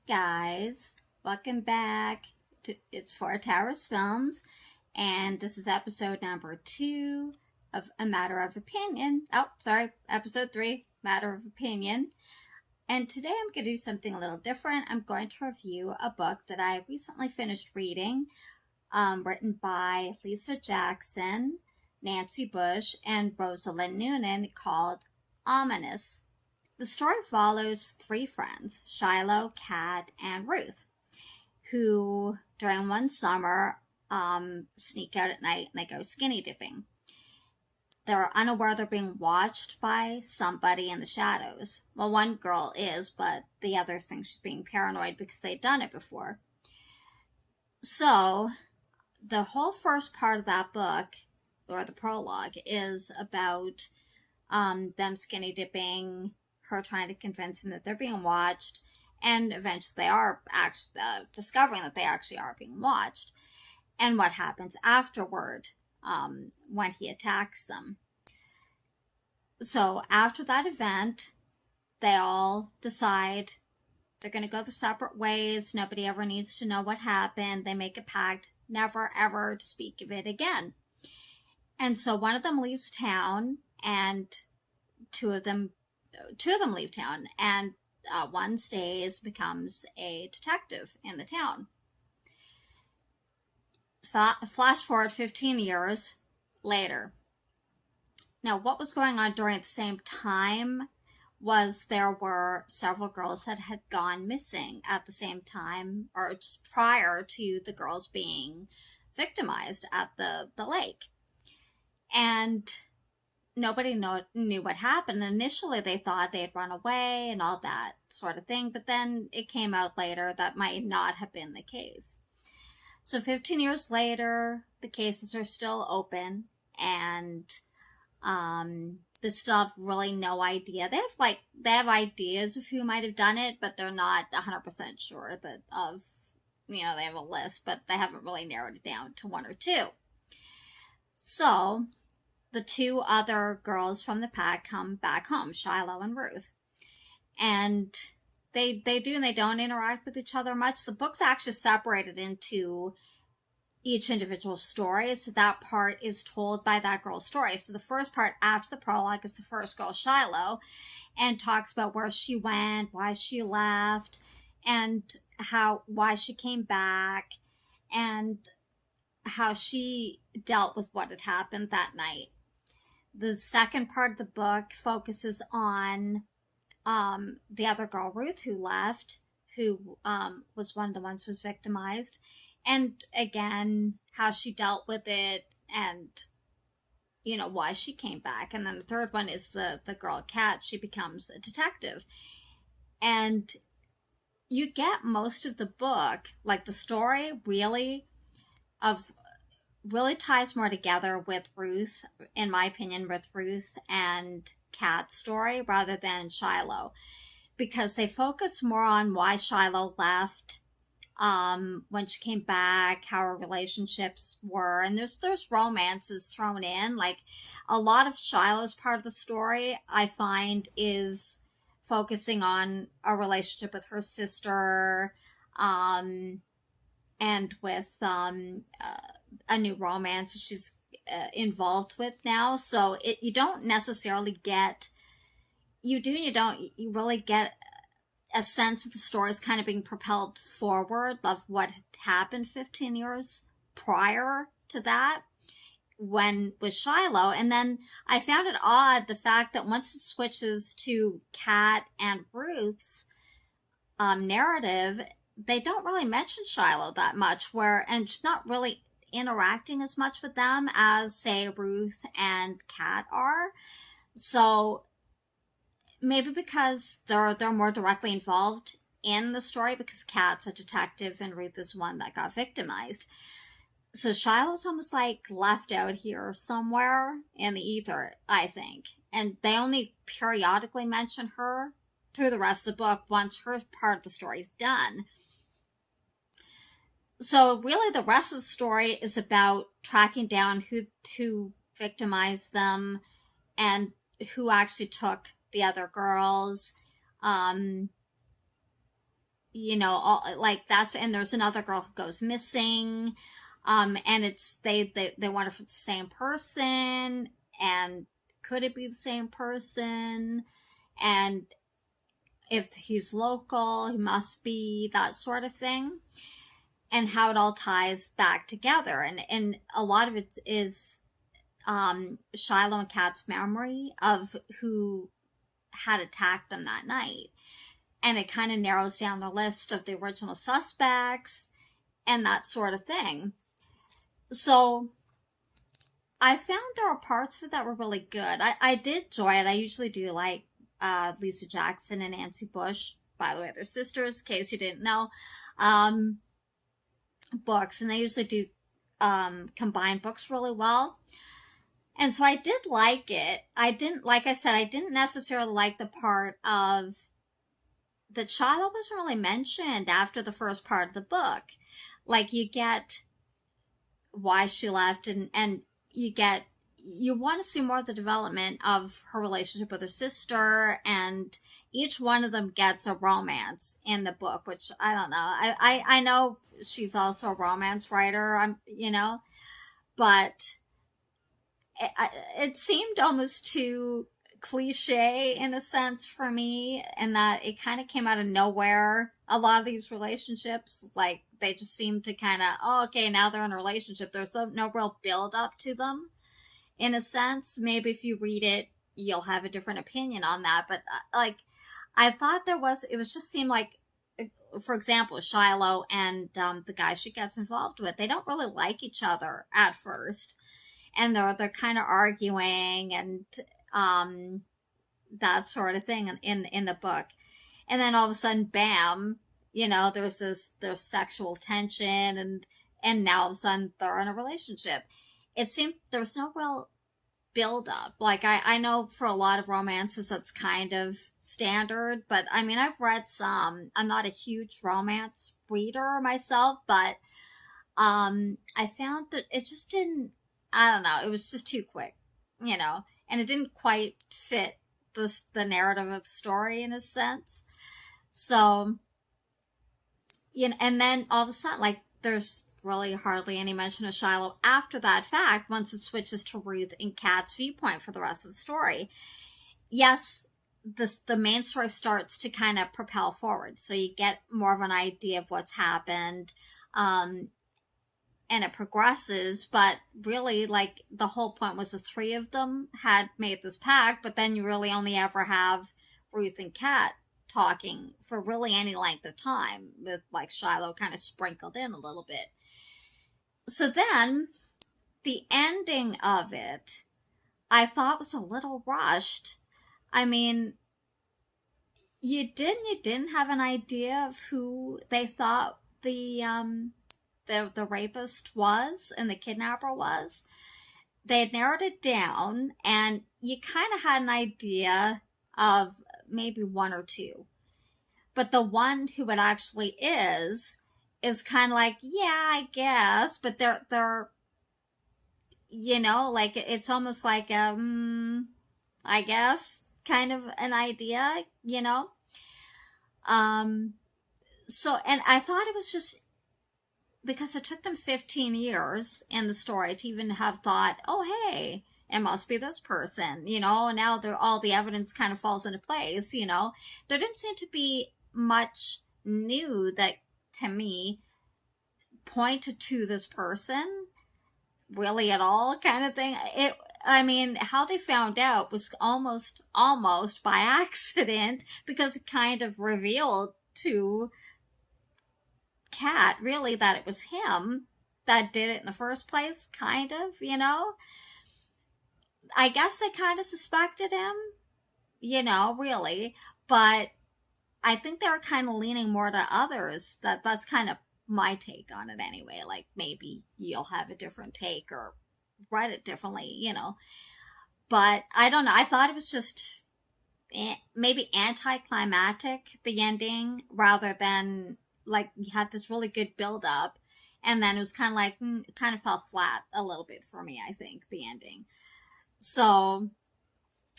Guys, welcome back to It's for Towers Films, and this is episode number 2 of A Matter of Opinion. Episode 3, Matter of Opinion. And today I'm going to do something a little different. I'm going to review a book that I recently finished reading, written by Lisa Jackson, Nancy Bush, and Rosalind Noonan, called Ominous. The story follows 3 friends, Shiloh, Kat, and Ruth, who during one summer sneak out at night and they go skinny dipping. They're unaware they're being watched by somebody in the shadows. Well, one girl is, but the other thinks she's being paranoid because they've done it before. So, the whole first part of that book, or the prologue, is about them skinny dipping, her trying to convince him that they're being watched, and eventually they are actually discovering that they actually are being watched, and what happens afterward when he attacks them. So after that event, they all decide they're going to go their separate ways. Nobody ever needs to know what happened. They make a pact never ever to speak of it again. And so one of them leaves town, and two of them leave town, and one stays, becomes a detective in the town. Flash forward 15 years later. Now, what was going on during the same time was there were several girls that had gone missing at the same time, or just prior to the girls being victimized at the lake. And nobody knew what happened. Initially, they thought they had run away and all that sort of thing, but then it came out later that might not have been the case. So 15 years later, the cases are still open, and they still have really no idea. They have ideas of who might have done it, but they're not 100% sure they have a list, but they haven't really narrowed it down to 1 or 2. So the 2 other girls from the pack come back home, Shiloh and Ruth. And they do and they don't interact with each other much. The book's actually separated into each individual story, so that part is told by that girl's story. So the first part after the prologue is the first girl, Shiloh, and talks about where she went, why she left, and why she came back, and how she dealt with what had happened that night. The second part of the book focuses on the other girl, Ruth, who left, who was one of the ones who was victimized, and again, how she dealt with it, and why she came back. And then the third one is the girl, Kat. She becomes a detective, and you get most of the book, like the story really ties more together with Ruth, in my opinion, with Ruth and Kat's story rather than Shiloh, because they focus more on why Shiloh left, when she came back, how her relationships were, and there's romances thrown in. Like, a lot of Shiloh's part of the story, I find, is focusing on a relationship with her sister, and with a new romance she's involved with now. So you don't necessarily get, you really get a sense that the story is kind of being propelled forward of what had happened 15 years prior to that with Shiloh. And then I found it odd, the fact that once it switches to Kat and Ruth's narrative, they don't really mention Shiloh that much, and she's not really interacting as much with them as, say, Ruth and Kat are. So maybe because they're more directly involved in the story, because Kat's a detective and Ruth is one that got victimized. So Shiloh's almost like left out here somewhere in the ether, I think. And they only periodically mention her through the rest of the book once her part of the story is done. So really the rest of the story is about tracking down who victimized them and who actually took the other girls. like that's, and there's another girl who goes missing, and it's they wonder if it's the same person, and could it be the same person, and if he's local, he must be, that sort of thing, and how it all ties back together, and a lot of it is Shiloh and Kat's memory of who had attacked them that night. And it kind of narrows down the list of the original suspects and that sort of thing. So I found there were parts of it that were really good. I did enjoy it. I usually do like Lisa Jackson and Nancy Bush. By the way, they're sisters, in case you didn't know. Books, and they usually do combine books really well. And so I did like it. I didn't, like I said, I didn't necessarily like the part of that Shiloh wasn't really mentioned after the first part of the book. Like, you get why she left, and you want to see more of the development of her relationship with her sister, and each one of them gets a romance in the book, which I don't know. I know she's also a romance writer, but it seemed almost too cliche in a sense for me, and that it kind of came out of nowhere. A lot of these relationships, like, they just seem to kind of, oh, okay, now they're in a relationship. There's no real build up to them, in a sense. Maybe if you read it, you'll have a different opinion on that. But like, I thought it just seemed like, for example, Shiloh and the guy she gets involved with, they don't really like each other at first, and they're kind of arguing and that sort of thing in the book. And then all of a sudden, bam, there's sexual tension, and now all of a sudden they're in a relationship. It seemed there was no real build up. Like, I know for a lot of romances that's kind of standard, but I mean, I've read some. I'm not a huge romance reader myself, but I found that it just didn't, I don't know, it was just too quick, and it didn't quite fit the narrative of the story in a sense. So, and then all of a sudden, like, there's really hardly any mention of Shiloh after that fact, once it switches to Ruth and Kat's viewpoint for the rest of the story. Yes, the main story starts to kind of propel forward, so you get more of an idea of what's happened, and it progresses, but really, like, the whole point was the three of them had made this pact, but then you really only ever have Ruth and Kat talking for really any length of time, with, like, Shiloh kind of sprinkled in a little bit. So then, the ending of it, I thought was a little rushed. I mean, you didn't have an idea of who they thought the rapist was and the kidnapper was. They had narrowed it down, and you kind of had an idea of maybe one or two. But the one who it actually is kind of like, yeah, I guess, but they're like, it's almost like I guess kind of an idea, so, and I thought it was just because it took them 15 years in the story to even have thought, oh, hey, it must be this person, and now all the evidence kind of falls into place. There didn't seem to be much new that, to me, pointed to this person really at all, kind of thing. I mean, how they found out was almost by accident, because it kind of revealed to Kat, really, that it was him that did it in the first place, kind of, I guess they kind of suspected him, really, but I think they were kind of leaning more to others. That's kind of my take on it anyway. Like, maybe you'll have a different take or read it differently, but I don't know. I thought it was just maybe anticlimactic, the ending, rather than, like, you had this really good build up, and then it was kind of like, it kind of fell flat a little bit for me, I think, the ending. So,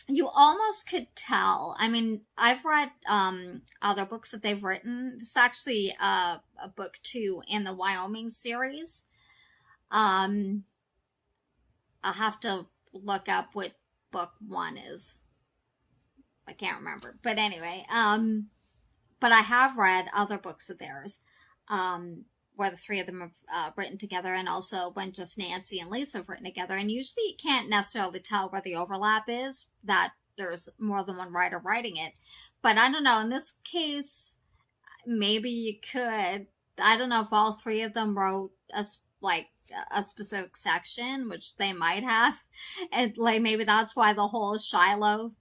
you almost could tell. I mean, I've read other books that they've written. This is actually a book 2 in the Wyoming series. Um, I'll have to look up what book 1 is. I can't remember. But anyway, but I have read other books of theirs, where the three of them have written together, and also when just Nancy and Lisa have written together. And usually you can't necessarily tell where the overlap is, that there's more than one writer writing it. But I don't know, in this case, maybe you could. I don't know if all three of them wrote a specific section, which they might have. And like maybe that's why the whole Shiloh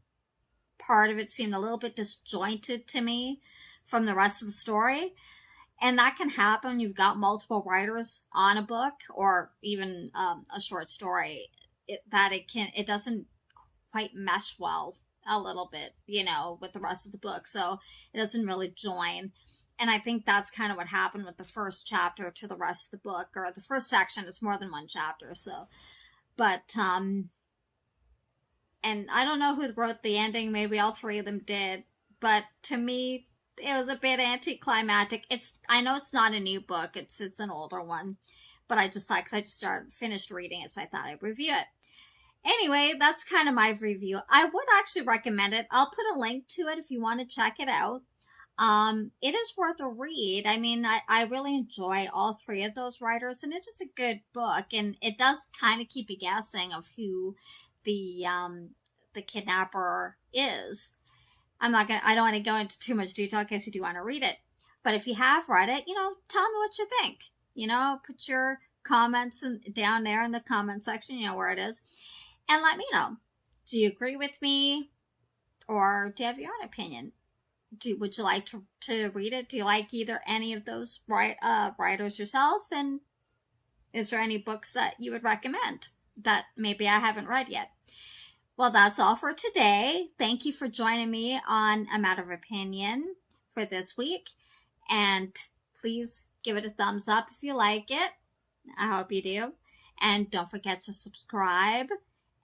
part of it seemed a little bit disjointed to me from the rest of the story. And that can happen. You've got multiple writers on a book, or even a short story, it doesn't quite mesh well a little bit, with the rest of the book. So it doesn't really join. And I think that's kind of what happened with the first chapter to the rest of the book, or the first section is more than one chapter. So, but, and I don't know who wrote the ending. Maybe all three of them did. But to me, it was a bit anticlimactic. I know it's not a new book. It's an older one. But I just thought, because I just finished reading it, so I thought I'd review it. Anyway, that's kind of my review. I would actually recommend it. I'll put a link to it if you want to check it out. It is worth a read. I mean, I really enjoy all three of those writers, and it is a good book, and it does kind of keep you guessing of who the kidnapper is. I don't want to go into too much detail in case you do want to read it. But if you have read it, tell me what you think. Put your comments down there in the comment section, where it is. And let me know. Do you agree with me? Or do you have your own opinion? Would you like to read it? Do you like either any of those writers yourself? And is there any books that you would recommend that maybe I haven't read yet? Well, that's all for today. Thank you for joining me on A Matter of Opinion for this week. And please give it a thumbs up if you like it. I hope you do. And don't forget to subscribe.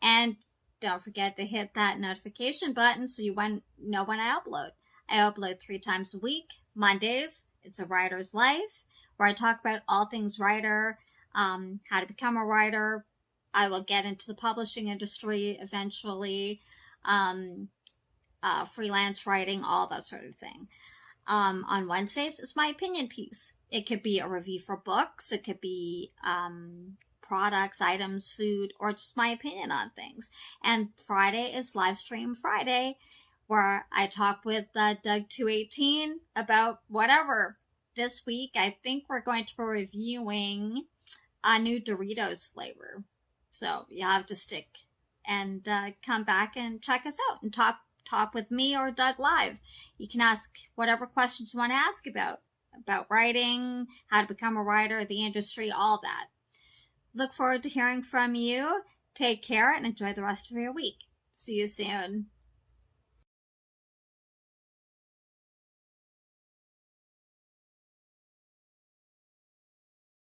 And don't forget to hit that notification button so you know when I upload. I upload 3 times a week. Mondays, it's A Writer's Life, where I talk about all things writer, how to become a writer. I will get into the publishing industry eventually, freelance writing, all that sort of thing. On Wednesdays, it's my opinion piece. It could be a review for books. It could be products, items, food, or just my opinion on things. And Friday is Live Stream Friday, where I talk with Doug218 about whatever. This week, I think we're going to be reviewing a new Doritos flavor. So you have to stick and come back and check us out and talk with me or Doug live. You can ask whatever questions you want to ask about writing, how to become a writer, the industry, all that. Look forward to hearing from you. Take care and enjoy the rest of your week. See you soon.